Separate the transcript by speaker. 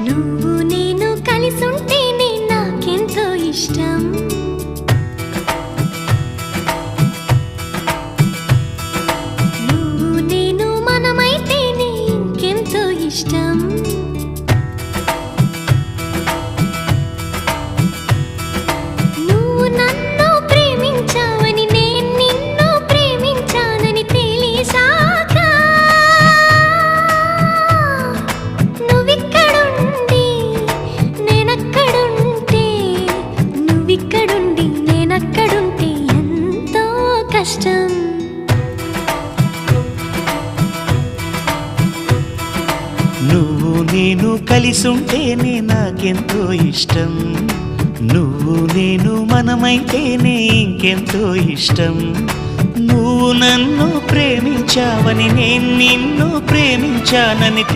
Speaker 1: నువ్వు నేను కలిసుంటేనే నాకెంతో ఇష్టం. నువ్వు నేను మనమైతేనే ఇంకెంతో ఇష్టం. నువ్వు నన్ను ప్రేమించావని నేను నిన్ను ప్రేమించానని తెలిసాక నువ్విక్కడుండి నేనక్కడుంటే నువ్విక్కడుండి నేనక్కడుంటే ఎంతో కష్టం.
Speaker 2: నువ్వు నేను కలిసుంటేనే నాకెంతో ఇష్టం. నువ్వు నేను మనమైతేనే ఇంకెంతో ఇష్టం. నువ్వు నన్ను ప్రేమించావని నేను నిన్ను ప్రేమించానని